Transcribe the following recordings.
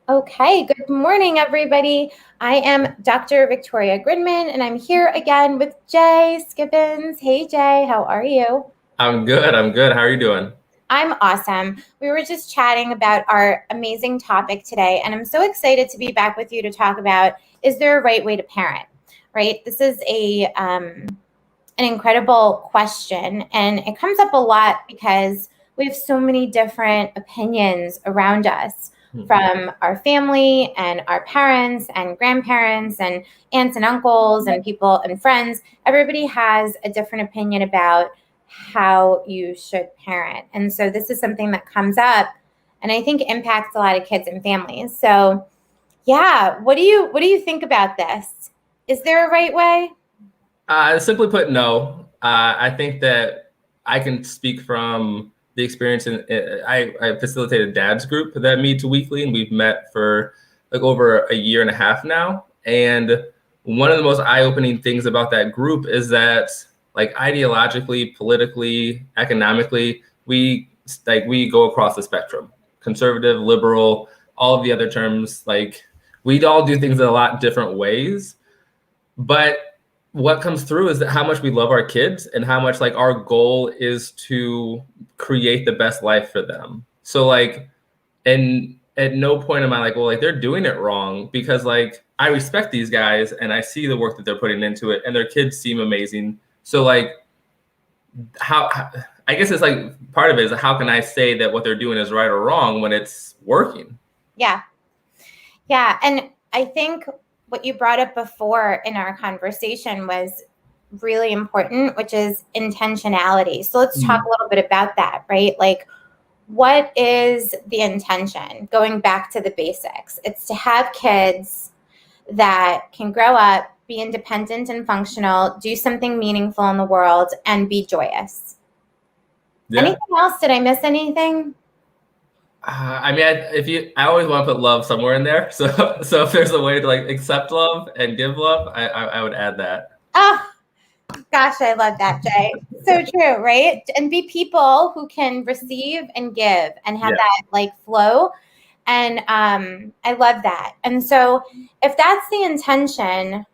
Okay, good morning, everybody. I am Dr. Victoria Grinman, and I'm here again with Jay Skibbens. Hey, Jay, how are you? I'm good. I'm good. How are you doing? I'm awesome. We were just chatting about our amazing topic today, and I'm so excited to be back with you to talk about, is there a right way to parent? Right? This is an incredible question, and it comes up a lot because we have so many different opinions around us from our family and our parents and grandparents and aunts and uncles and people and friends. Everybody has a different opinion about how you should parent. And so this is something that comes up and I think impacts a lot of kids and families. So yeah, what do you think about this? Is there a right way? Simply put, no. I think that I can speak from the experience. I facilitate a dad's group that meets weekly, and we've met for like over a year and a half now. And one of the most eye-opening things about that group is that, like, ideologically, politically, economically, we go across the spectrum: conservative, liberal, all of the other terms. Like, we all do things in a lot different ways, but what comes through is that how much we love our kids and how much like our goal is to create the best life for them. So like, and at no point am I like, well, like they're doing it wrong, because like I respect these guys and I see the work that they're putting into it and their kids seem amazing. So like, how, I guess it's like part of it is how can I say that what they're doing is right or wrong when it's working? Yeah. Yeah. And I think what you brought up before in our conversation was really important, which is intentionality. So let's talk a little bit about that, right? Like, what is the intention? Going back to the basics, it's to have kids that can grow up, be independent and functional, do something meaningful in the world, and be joyous. Yeah. Anything else? Did I miss anything? I mean, I always want to put love somewhere in there. So if there's a way to like accept love and give love, I would add that. Oh, gosh, I love that, Jay. So true, right? And be people who can receive and give and have Yeah. that like flow. And I love that. And so if that's the intention,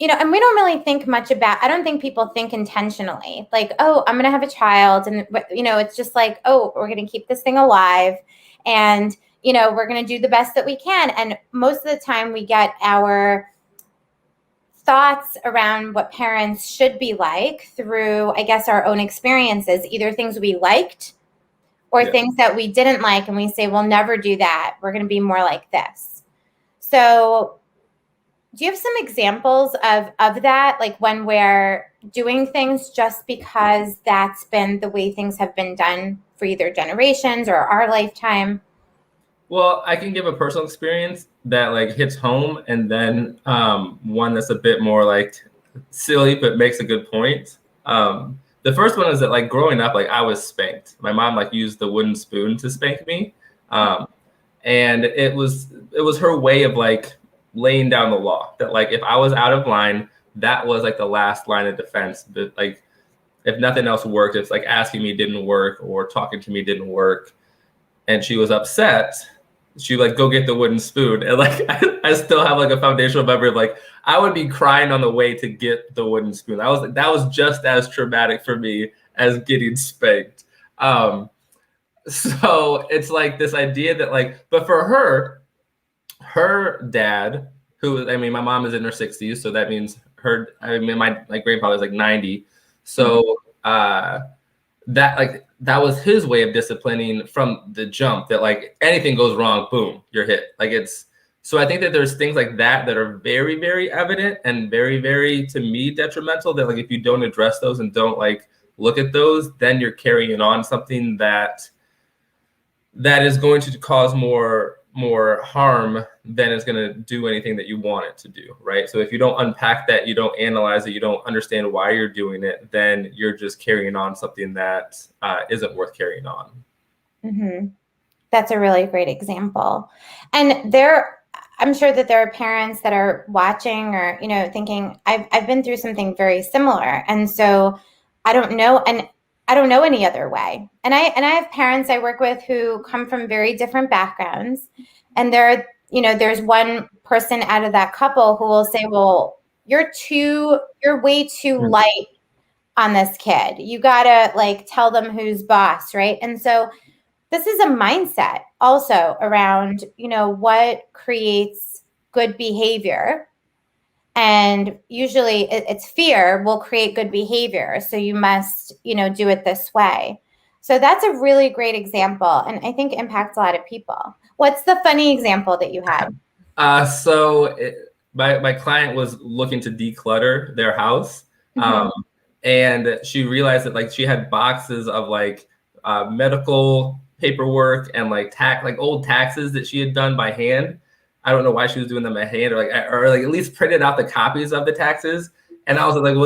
and we don't really think much about, I don't think people think intentionally like, oh, I'm going to have a child. And, it's just like, oh, we're going to keep this thing alive. And, we're going to do the best that we can. And most of the time we get our thoughts around what parents should be like through, I guess, our own experiences, either things we liked or Yeah. things that we didn't like. And we say, we'll never do that. We're going to be more like this. So do you have some examples of that, like when we're doing things just because that's been the way things have been done for either generations or our lifetime? Well, I can give a personal experience that like hits home, and then one that's a bit more like silly but makes a good point. The first one is that like growing up, like I was spanked. My mom like used the wooden spoon to spank me, um, and it was her way of like laying down the law that like if I was out of line, that was like the last line of defense. But like if nothing else worked, it's like asking me didn't work or talking to me didn't work, and she was upset, she like go get the wooden spoon, and like I still have like a foundational memory of like I would be crying on the way to get the wooden spoon. That was just as traumatic for me as getting spanked. So it's like this idea that like, but for her dad, who, I mean, my mom is in her 60s, so that means I mean, my grandfather's like 90. So that was his way of disciplining from the jump, that like anything goes wrong, boom, you're hit. Like it's, so I think that there's things like that that are very, very evident and very, very, to me, detrimental, that like if you don't address those and don't like look at those, then you're carrying on something that is going to cause more harm than it's going to do anything that you want it to do, right? So if you don't unpack that, you don't analyze it, you don't understand why you're doing it, then you're just carrying on something that isn't worth carrying on. Mm-hmm. That's a really great example. And I'm sure that there are parents that are watching or, thinking, I've been through something very similar. And so I don't know. And I don't know any other way. And I have parents I work with who come from very different backgrounds. And there's one person out of that couple who will say, well, you're way too light on this kid. You gotta like tell them who's boss, right? And so this is a mindset also around, what creates good behavior. And usually it's fear will create good behavior. So you must, do it this way. So that's a really great example. And I think impacts a lot of people. What's the funny example that you had? My client was looking to declutter their house. And she realized that like she had boxes of like medical paperwork and like old taxes that she had done by hand. I don't know why she was doing them by hand, or at least printed out the copies of the taxes. And I was like,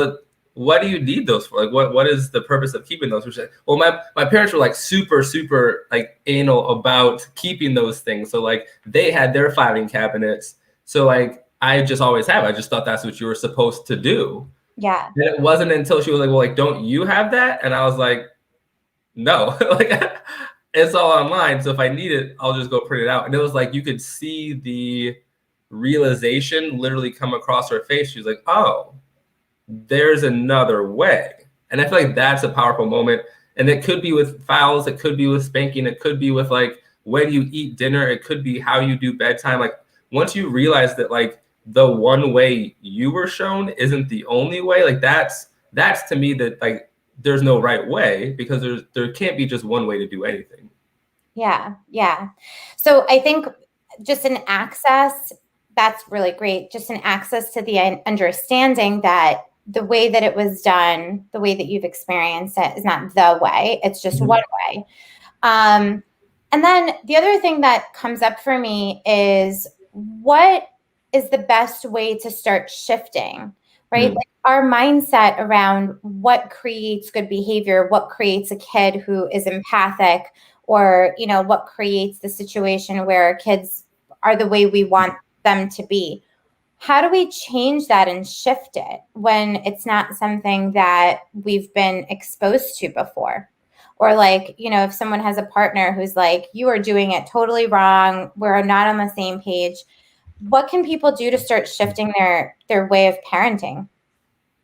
what do you need those for? Like, what is the purpose of keeping those? Like, well, my parents were like super like anal about keeping those things. So like they had their filing cabinets. So like I just always have. I just thought that's what you were supposed to do. Yeah. And it wasn't until she was like, well, like, don't you have that? And I was like, no, like it's all online. So if I need it, I'll just go print it out. And it was like, you could see the realization literally come across her face. She was like, oh, there's another way. And I feel like that's a powerful moment. And it could be with fouls. It could be with spanking. It could be with like when you eat dinner. It could be how you do bedtime. Like once you realize that like the one way you were shown isn't the only way, like that's to me that like there's no right way, because there can't be just one way to do anything. Yeah. Yeah. So I think just an access, that's really great. Just an access to the understanding that the way that it was done, the way that you've experienced it is not the way, it's just one way. And then the other thing that comes up for me is what is the best way to start shifting, right? Like our mindset around what creates good behavior, what creates a kid who is empathic, or, what creates the situation where kids are the way we want them to be. How do we change that and shift it when it's not something that we've been exposed to before? Or like, if someone has a partner who's like, you are doing it totally wrong, we're not on the same page, what can people do to start shifting their way of parenting?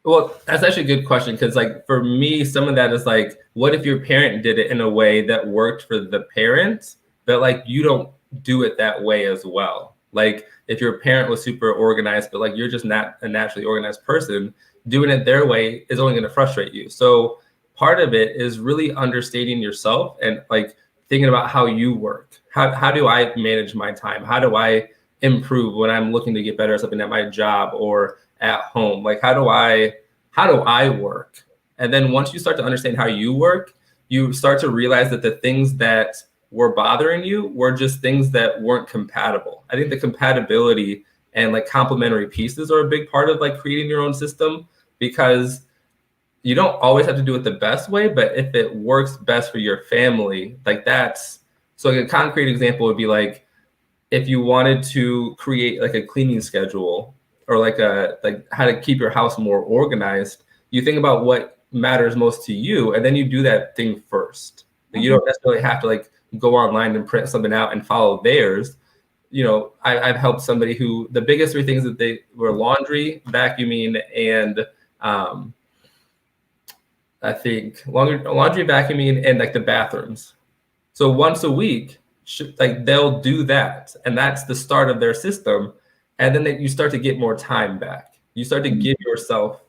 Well, that's actually a good question, because like for me, some of that is like, what if your parent did it in a way that worked for the parent, but like you don't do it that way as well? Like if your parent was super organized, but like you're just not a naturally organized person, doing it their way is only going to frustrate you. So part of it is really understanding yourself and like thinking about how you work. How do I manage my time? How do I improve when I'm looking to get better at something at my job or at home? Like how do I work? And then once you start to understand how you work, you start to realize that the things that were bothering you were just things that weren't compatible. I think the compatibility and like complementary pieces are a big part of like creating your own system, because you don't always have to do it the best way, but if it works best for your family, like that's, so like a concrete example would be like if you wanted to create like a cleaning schedule, or like how to keep your house more organized, you think about what matters most to you, and then you do that thing first. You don't necessarily have to like go online and print something out and follow theirs. I've helped somebody who the biggest three things that they were laundry, vacuuming, and I think laundry, vacuuming, and like the bathrooms. So once a week, like they'll do that, and that's the start of their system. And then you start to get more time back. You start to give yourself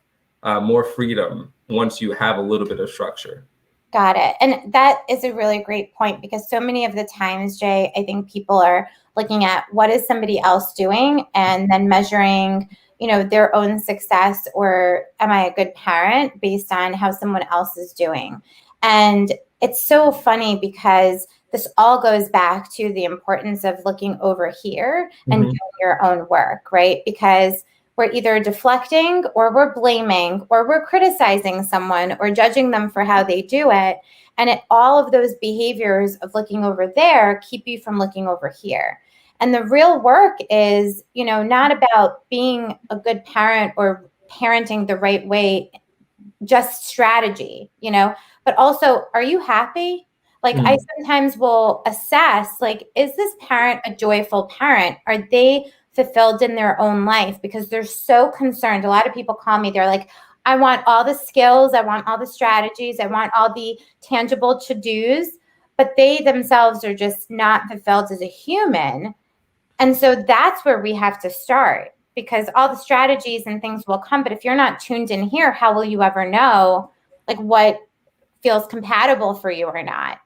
more freedom once you have a little bit of structure. Got it. And that is a really great point, because so many of the times, Jay, I think people are looking at what is somebody else doing and then measuring, their own success, or am I a good parent based on how someone else is doing? And it's so funny because this all goes back to the importance of looking over here and doing your own work, right? Because we're either deflecting or we're blaming or we're criticizing someone or judging them for how they do it. And all of those behaviors of looking over there keep you from looking over here. And the real work is, not about being a good parent or parenting the right way just strategy, you know, but also, are you happy? Like, I sometimes will assess, like, is this parent a joyful parent? Are they fulfilled in their own life? Because they're so concerned. A lot of people call me, they're like, I want all the skills, I want all the strategies, I want all the tangible to-dos, but they themselves are just not fulfilled as a human. And so that's where we have to start, because all the strategies and things will come. But if you're not tuned in here, how will you ever know like what feels compatible for you or not?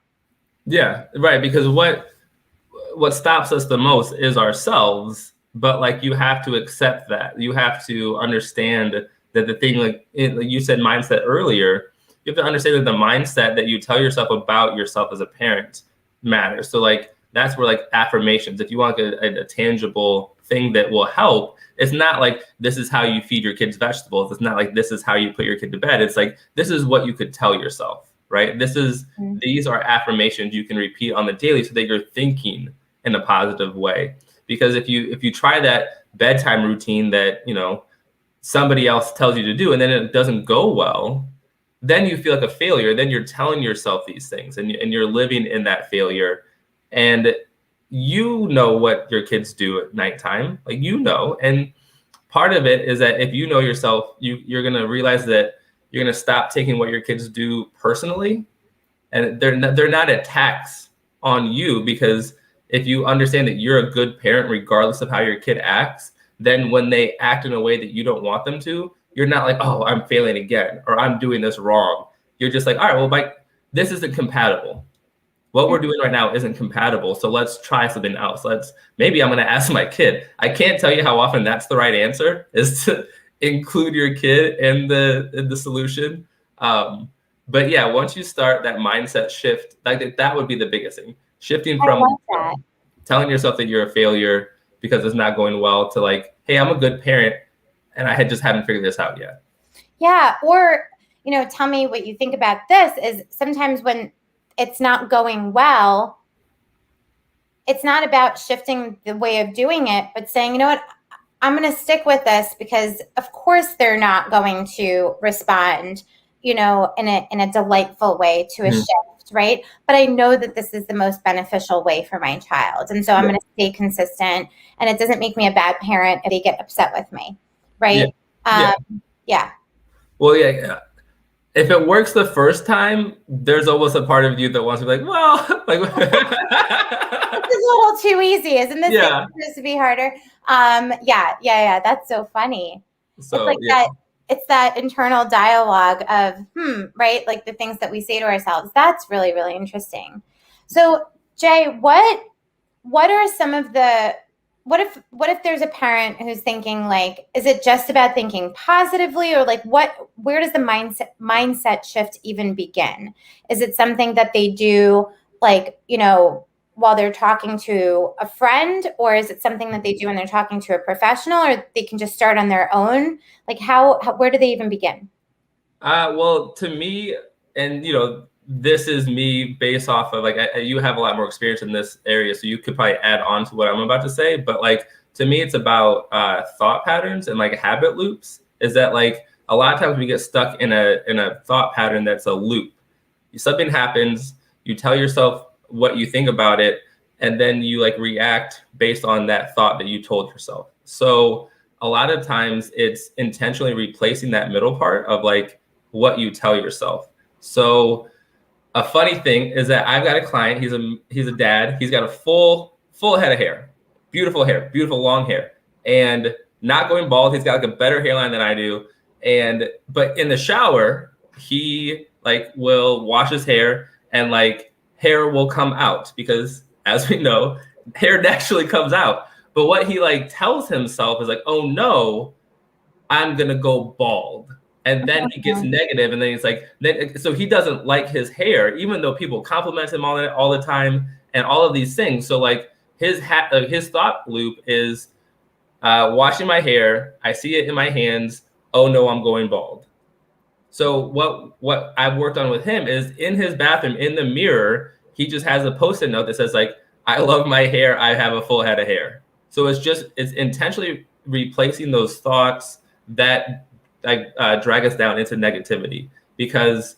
Yeah, right. Because what stops us the most is ourselves. But like, you have to accept that. You have to understand that the thing, like you said, mindset earlier. You have to understand that the mindset that you tell yourself about yourself as a parent matters. So like, that's where like affirmations, if you want a tangible thing that will help, it's not like this is how you feed your kids vegetables. It's not like this is how you put your kid to bed. It's like, this is what you could tell yourself, right? These are affirmations you can repeat on the daily so that you're thinking in a positive way. Because if you try that bedtime routine that, you know, somebody else tells you to do, and then it doesn't go well, then you feel like a failure. Then you're telling yourself these things, and you're living in that failure. And you know what your kids do at nighttime, like, you know. And part of it is that if you know yourself, you're going to realize that you're going to stop taking what your kids do personally, and they're not attacks on you. Because if you understand that you're a good parent regardless of how your kid acts, then when they act in a way that you don't want them to, you're not like, oh, I'm failing again, or I'm doing this wrong. You're just like, all right, well, Mike, this isn't compatible. What we're doing right now isn't compatible. So let's try something else. Maybe I'm going to ask my kid. I can't tell you how often that's the right answer, is to include your kid in the solution. But yeah, once you start that mindset shift, like that would be the biggest thing. Shifting from telling yourself that you're a failure because it's not going well to like, hey, I'm a good parent and I just haven't figured this out yet. Yeah. Or, you know, tell me what you think about this. Is sometimes when it's not going well, it's not about shifting the way of doing it, but saying, you know what, I'm going to stick with this because of course they're not going to respond, you know, in a delightful way to a shift, right? But I know that this is the most beneficial way for my child. And so I'm going to stay consistent, and it doesn't make me a bad parent if they get upset with me, right? Yeah. Well, yeah. If it works the first time, there's almost a part of you that wants to be like, well, like this is a little too easy, isn't this supposed to be harder? Yeah. That's so funny. So, it's like that. It's that internal dialogue of, right? Like the things that we say to ourselves. That's really, really interesting. So, Jay, what are some of the, what if there's a parent who's thinking like, is it just about thinking positively, or like where does the mindset shift even begin? Is it something that they do like, you know, while they're talking to a friend, or is it something that they do when they're talking to a professional, or they can just start on their own? Like where do they even begin? Well, to me, and you know, this is me based off of like, you have a lot more experience in this area, so you could probably add on to what I'm about to say. But like, to me, it's about thought patterns and like habit loops. Is that like a lot of times we get stuck in a thought pattern that's a loop. Something happens, you tell yourself what you think about it, and then you like react based on that thought that you told yourself. So a lot of times it's intentionally replacing that middle part of like what you tell yourself. So a funny thing is that I've got a client, he's a dad, he's got a full head of hair, beautiful long hair, and not going bald. He's got like a better hairline than I do. But in the shower, he like will wash his hair, and like hair will come out because, as we know, hair naturally comes out. But what he like tells himself is like, oh no, I'm gonna go bald. And then he gets negative, and then he's like, so he doesn't like his hair, even though people compliment him all the time and all of these things. So like his thought loop is washing my hair, I see it in my hands, oh no, I'm going bald. So what I've worked on with him is in his bathroom, in the mirror, he just has a Post-it note that says like, I love my hair, I have a full head of hair. So it's intentionally replacing those thoughts that like drag us down into negativity, because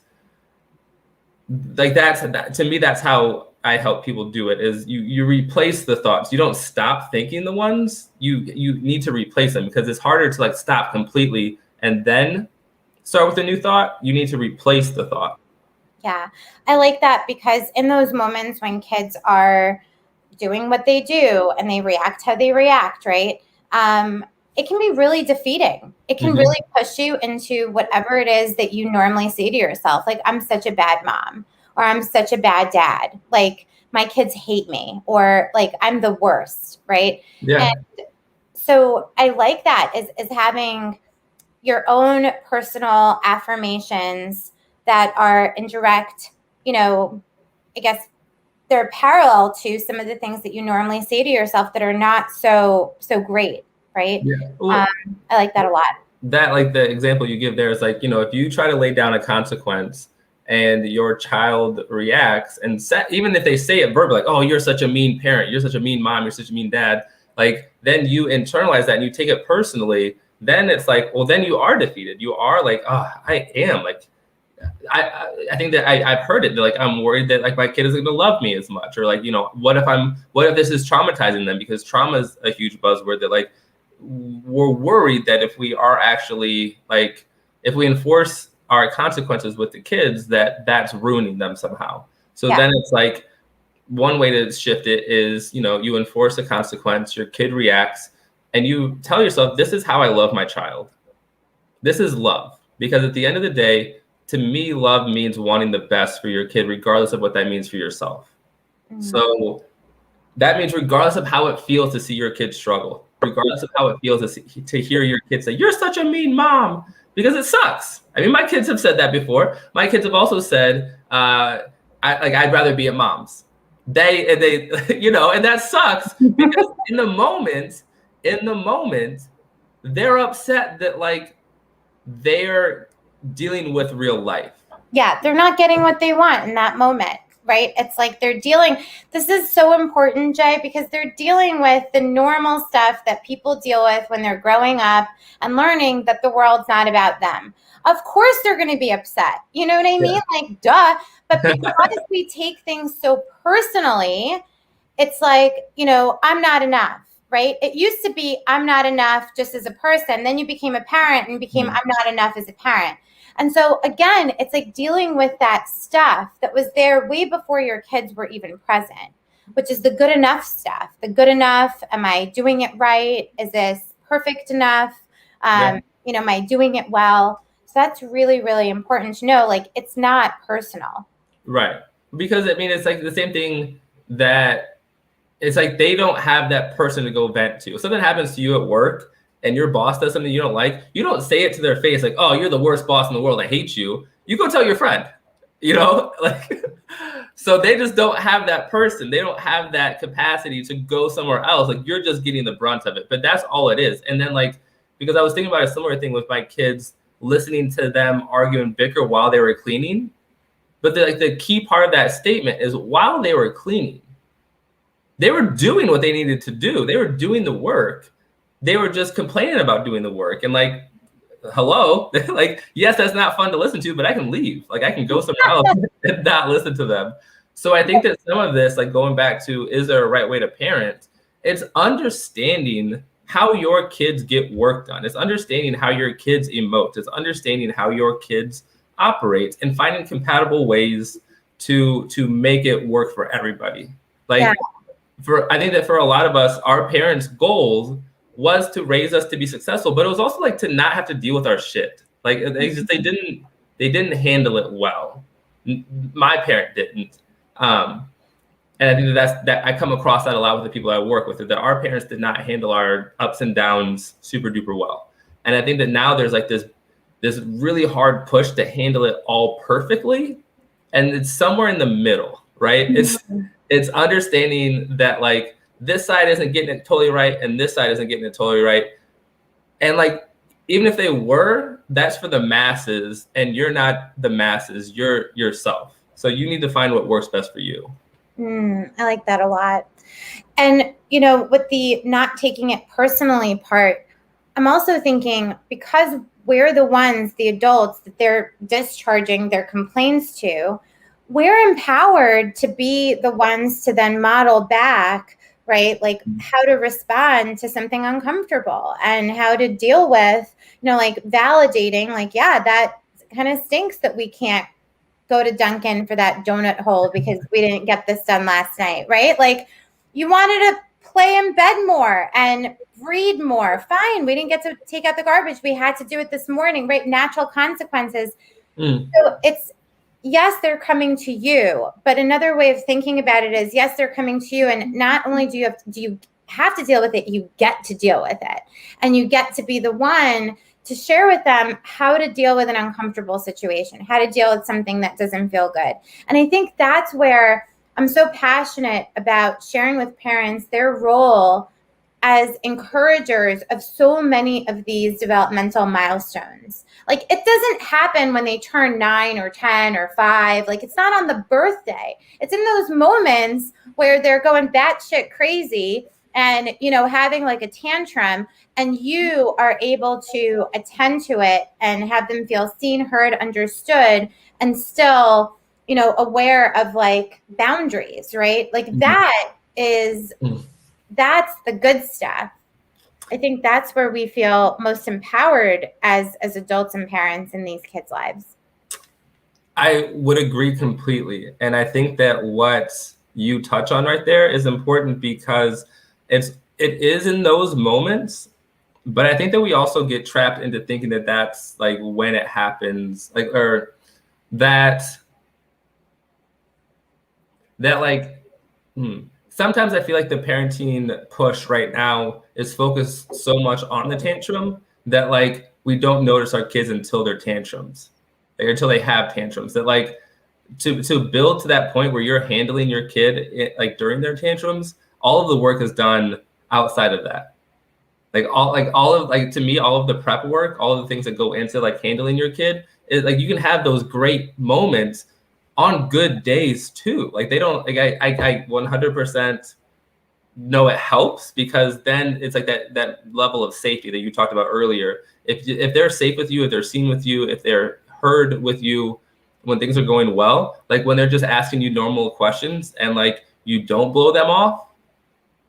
like to me, that's how I help people do it, is you replace the thoughts. You don't stop thinking the ones, you need to replace them, because it's harder to like stop completely and then start with a new thought. You need to replace the thought. Yeah, I like that, because in those moments when kids are doing what they do and they react how they react, right? It can be really defeating. It can really push you into whatever it is that you normally say to yourself, like, I'm such a bad mom, or I'm such a bad dad. Like, my kids hate me, or like, I'm the worst, right? Yeah. And so I like that, is having your own personal affirmations that are in direct, I guess they're parallel to some of the things that you normally say to yourself that are not so great, right? Yeah. Well, I like that a lot. That, like the example you give there is like, if you try to lay down a consequence and your child reacts and even if they say it verbally, like, oh, you're such a mean parent, you're such a mean mom, you're such a mean dad, like then you internalize that and you take it personally, then it's like, well, then you are defeated. You are like, oh, I am like, I think that I've heard it. Like, I'm worried that like my kid isn't going to love me as much, or like, what if this is traumatizing them? Because trauma is a huge buzzword that like, we're worried that if we are actually like, if we enforce our consequences with the kids, that's ruining them somehow. So then it's like, one way to shift it is, you enforce a consequence, your kid reacts, and you tell yourself, this is how I love my child. This is love. Because at the end of the day, to me, love means wanting the best for your kid, regardless of what that means for yourself. So that means regardless of how it feels to see your kid struggle, regardless of how it feels to hear your kid say, you're such a mean mom, because it sucks. I mean, my kids have said that before. My kids have also said, I'd rather be at mom's. They and that sucks, because in the moment, they're upset that like they're dealing with real life. Yeah, they're not getting what they want in that moment, right? It's like this is so important, Jay, because they're dealing with the normal stuff that people deal with when they're growing up and learning that the world's not about them. Of course they're going to be upset. You know what I mean? Like, duh. But because we take things so personally, it's like, I'm not enough, right? It used to be, I'm not enough just as a person. Then you became a parent and became, I'm not enough as a parent. And so again, it's like dealing with that stuff that was there way before your kids were even present, which is the good enough stuff. The good enough, am I doing it right? Is this perfect enough? Am I doing it well? So that's really, really important to know. Like, it's not personal. Right. Because I mean, it's like the same thing that it's like they don't have that person to go vent to. If something happens to you at work and your boss does something you don't like, you don't say it to their face like, oh, you're the worst boss in the world, I hate you. You go tell your friend, like, so they just don't have that person. They don't have that capacity to go somewhere else. Like, you're just getting the brunt of it, but that's all it is. And then like, because I was thinking about a similar thing with my kids, listening to them argue and bicker while they were cleaning. But the key part of that statement is while they were cleaning, they were doing what they needed to do. They were doing the work. They were just complaining about doing the work. And like, hello, like, yes, that's not fun to listen to, but I can leave. Like, I can go somewhere else and not listen to them. So I think that some of this, like going back to, is there a right way to parent? It's understanding how your kids get work done. It's understanding how your kids emote. It's understanding how your kids operate and finding compatible ways to make it work for everybody. Like, I think that for a lot of us, our parents' goals was to raise us to be successful, but it was also like to not have to deal with our shit. Like, they didn't handle it well. My parent didn't. And I think that I come across that a lot with the people I work with, that our parents did not handle our ups and downs super duper well. And I think that now there's like this really hard push to handle it all perfectly. And it's somewhere in the middle, right? It's understanding that like this side isn't getting it totally right and this side isn't getting it totally right. And like, even if they were, that's for the masses, and you're not the masses, you're yourself. So you need to find what works best for you. I like that a lot. And, with the not taking it personally part, I'm also thinking, because we're the ones, the adults that they're discharging their complaints to, we're empowered to be the ones to then model back, right? Like how to respond to something uncomfortable and how to deal with, like validating, like, yeah, that kind of stinks that we can't go to Dunkin' for that donut hole because we didn't get this done last night, right? Like you wanted to play in bed more and read more. Fine, we didn't get to take out the garbage. We had to do it this morning, right? Natural consequences. So it's, yes, they're coming to you, but another way of thinking about it is, yes, they're coming to you, and not only do you have to deal with it, you get to deal with it, and you get to be the one to share with them how to deal with an uncomfortable situation, how to deal with something that doesn't feel good. And I think that's where I'm so passionate about sharing with parents their role as encouragers of so many of these developmental milestones. Like it doesn't happen when they turn 9 or 10 or 5. Like it's not on the birthday. It's in those moments where they're going batshit crazy and, having like a tantrum, and you are able to attend to it and have them feel seen, heard, understood, and still, aware of like boundaries, right? Like that is that's the good stuff. I think that's where we feel most empowered as adults and parents in these kids' lives. I would agree completely. And I think that what you touch on right there is important because it is in those moments, but I think that we also get trapped into thinking that that's like when it happens, like, or that like, sometimes I feel like the parenting push right now is focused so much on the tantrum that like we don't notice our kids until their tantrums, like, until they have tantrums. That like to build to that point where you're handling your kid like during their tantrums, all of the work is done outside of that. All of to me, all of the prep work, all of the things that go into like handling your kid is like you can have those great moments on good days too. Like they don't like I 100% know it helps because then it's like that level of safety that you talked about earlier. If they're safe with you, if they're seen with you, if they're heard with you when things are going well, like when they're just asking you normal questions and like you don't blow them off,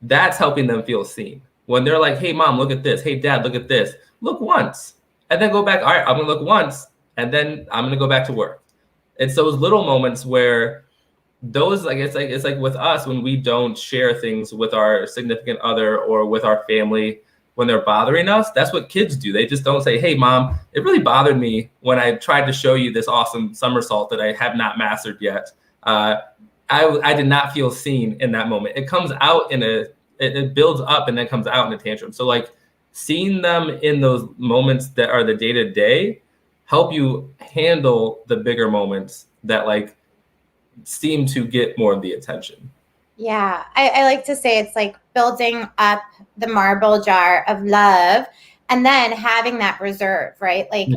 that's helping them feel seen. When they're like, hey mom, look at this, hey dad, look at this, look once, and then go back. All right, I'm gonna look once and then I'm gonna go back to work. It's those little moments where those it's like with us when we don't share things with our significant other or with our family when they're bothering us. That's what kids do. They just don't say, hey mom, it really bothered me when I tried to show you this awesome somersault that I have not mastered yet. I did not feel seen in that moment. It comes out it builds up and then comes out in a tantrum. So like seeing them in those moments that are the day-to-day help you handle the bigger moments that like seem to get more of the attention. Yeah, I like to say it's like building up the marble jar of love and then having that reserve, right? Like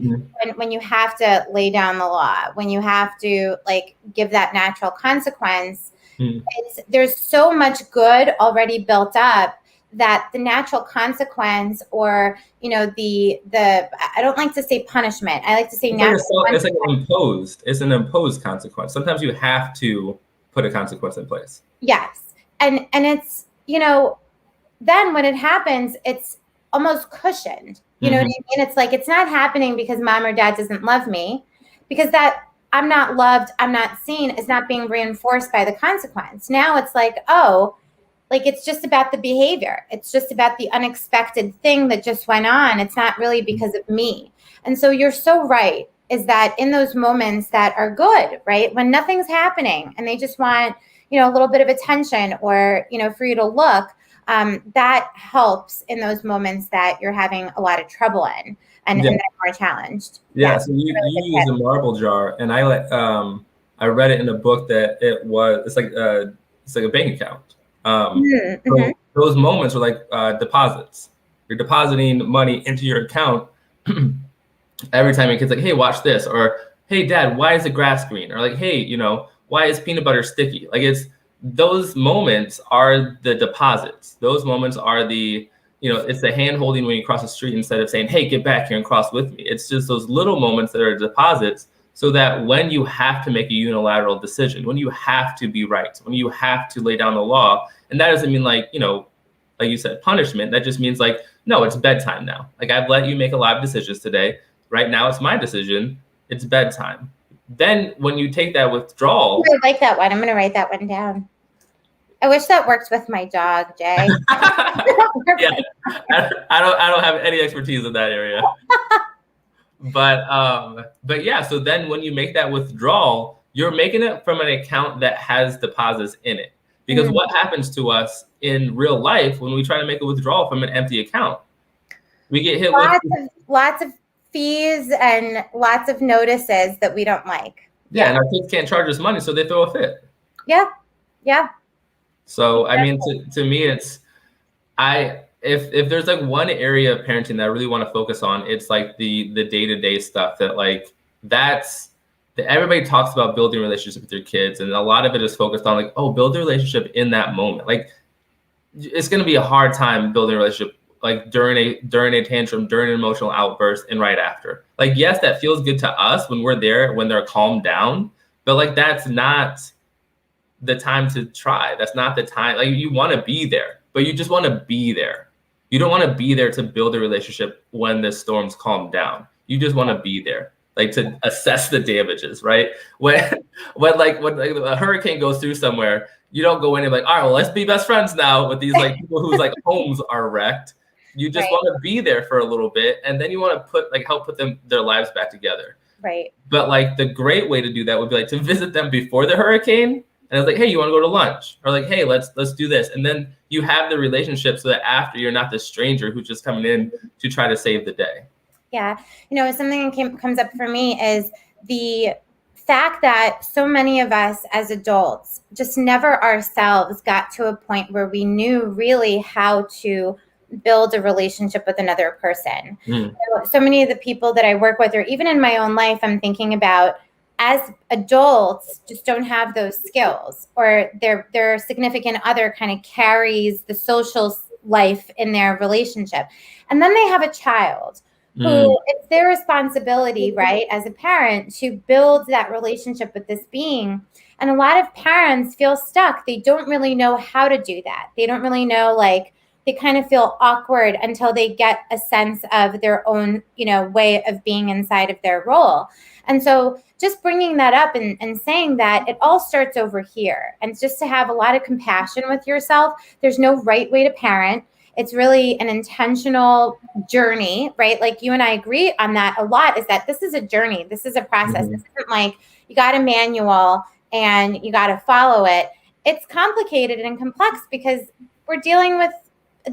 when you have to lay down the law, when you have to like give that natural consequence, there's so much good already built up that the natural consequence or, the I don't like to say punishment. I like to say it's an imposed consequence. Sometimes you have to put a consequence in place. Yes. And it's, then when it happens, it's almost cushioned. You know what I mean? It's like, it's not happening because mom or dad doesn't love me, because that I'm not loved, I'm not seen is not being reinforced by the consequence. Now it's like, oh, like it's just about the behavior. It's just about the unexpected thing that just went on. It's not really because of me. And so you're so right, is that in those moments that are good, right? When nothing's happening and they just want, a little bit of attention or, for you to look, that helps in those moments that you're having a lot of trouble in and that are more challenged. Yeah, so you use a marble jar, and I read it in a book that it's like a bank account. So those moments are like deposits. You're depositing money into your account every time your kid's like, hey, watch this, or hey dad, why is the grass green? Or like, hey, why is peanut butter sticky? Like those moments are the deposits. Those moments are the, it's the hand holding when you cross the street instead of saying, hey, get back here and cross with me. It's just those little moments that are deposits, so that when you have to make a unilateral decision, when you have to be right, when you have to lay down the law, and that doesn't mean like you said, punishment. That just means like, no, it's bedtime now. Like, I've let you make a lot of decisions today. Right now, it's my decision. It's bedtime. Then when you take that withdrawal. I like that one. I'm going to write that one down. I wish that works with my dog, Jay. Yeah, I don't have any expertise in that area. But yeah, so then when you make that withdrawal, you're making it from an account that has deposits in it. Because what happens to us in real life when we try to make a withdrawal from an empty account? We get hit with lots of fees and lots of notices that we don't like. Yeah, and our kids can't charge us money, so they throw a fit. Yeah. So I mean, to me, it's if there's like one area of parenting that I really want to focus on, it's like the day-to-day stuff that everybody talks about building relationships with your kids, and a lot of it is focused on like, oh, build a relationship in that moment. Like, it's going to be a hard time building a relationship like during a tantrum, during an emotional outburst, and right after. Like, yes, that feels good to us when we're there, when they're calmed down, but like that's not the time to try. That's not the time. Like, you want to be there, but you just want to be there. You don't want to be there to build a relationship when the storm's calmed down. You just want to be there, like to assess the damages, right? When a hurricane goes through somewhere, you don't go in and like, all right, well, let's be best friends now with these like people whose like homes are wrecked. You just want to be there for a little bit, and then you want to help put their lives back together. Right. But like the great way to do that would be like to visit them before the hurricane. And it's like, hey, you want to go to lunch? Or like, hey, let's do this. And then you have the relationship so that after, you're not the stranger who's just coming in to try to save the day. Yeah. Something that comes up for me is the fact that so many of us as adults just never ourselves got to a point where we knew really how to build a relationship with another person. So many of the people that I work with, or even in my own life, I'm thinking about, as adults just don't have those skills, or their significant other kind of carries the social life in their relationship. And then they have a child who it's their responsibility, right, as a parent, to build that relationship with this being. And a lot of parents feel stuck. They don't really know how to do that. They don't really know, they kind of feel awkward until they get a sense of their own, way of being inside of their role. And so just bringing that up and saying that it all starts over here, and just to have a lot of compassion with yourself. There's no right way to parent. It's really an intentional journey, right? Like, you and I agree on that a lot, is that this is a journey. This is a process. This isn't like you got a manual and you got to follow it. It's complicated and complex because we're dealing with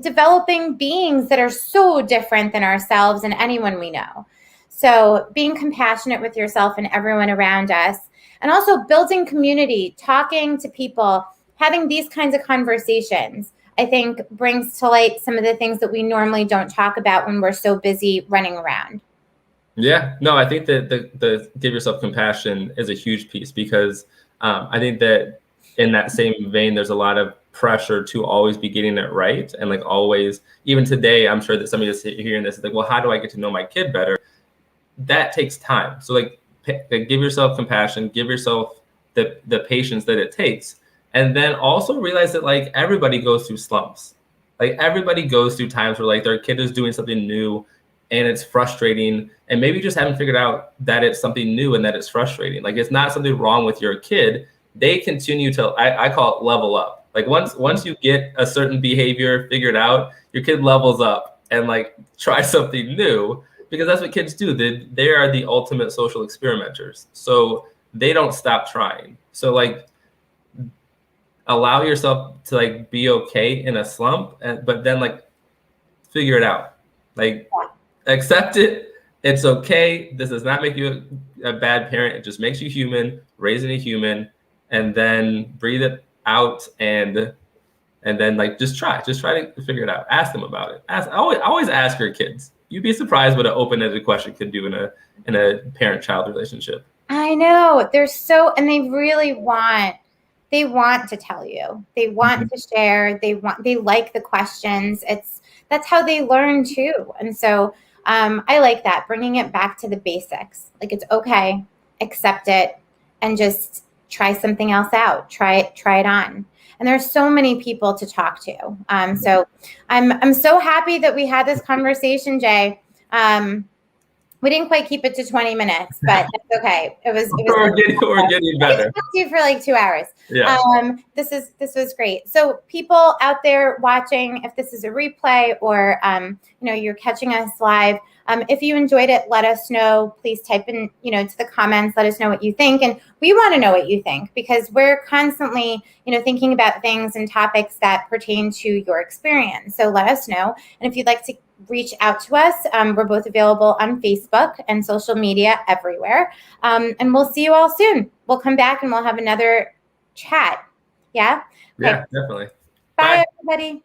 developing beings that are so different than ourselves and anyone we know. So being compassionate with yourself and everyone around us, and also building community, talking to people, having these kinds of conversations, I think brings to light some of the things that we normally don't talk about when we're so busy running around. Yeah, no, I think that the give yourself compassion is a huge piece, because I think that in that same vein, there's a lot of pressure to always be getting it right. And like always, even today, I'm sure that somebody that's hearing this is like, well, how do I get to know my kid better? That takes time. So like give yourself compassion, give yourself the patience that it takes. And then also realize that like everybody goes through slumps. Like everybody goes through times where like their kid is doing something new and it's frustrating, and maybe you just haven't figured out that it's something new and that it's frustrating. Like, it's not something wrong with your kid. They continue to, I call it level up. Like once you get a certain behavior figured out, your kid levels up and like try something new, because that's what kids do. They are the ultimate social experimenters. So they don't stop trying. So like allow yourself to like be okay in a slump, but then like figure it out. Like accept it. It's okay. This does not make you a bad parent. It just makes you human, raising a human, and then breathe it out and then like just try to figure it out. Ask them about it. Always ask your kids. You'd be surprised what an open-ended question can do in a parent-child relationship. I know. And they really want to tell you. They want to share. They like the questions. that's how they learn too. And so I like that, bringing it back to the basics. Like, it's okay, accept it, and just try something else out. Try it on. And there's so many people to talk to. So I'm so happy that we had this conversation, Jay. We didn't quite keep it to 20 minutes, but that's okay. We're getting better. I talked to you for like 2 hours. Yeah. This was great. So people out there watching, if this is a replay or you're catching us live, if you enjoyed it, let us know. Please type in, to the comments. Let us know what you think, and we want to know what you think, because we're constantly, thinking about things and topics that pertain to your experience. So let us know, and if you'd like to reach out to us, we're both available on Facebook and social media everywhere. And we'll see you all soon. We'll come back and we'll have another chat. Yeah. Yeah, definitely. Bye, everybody.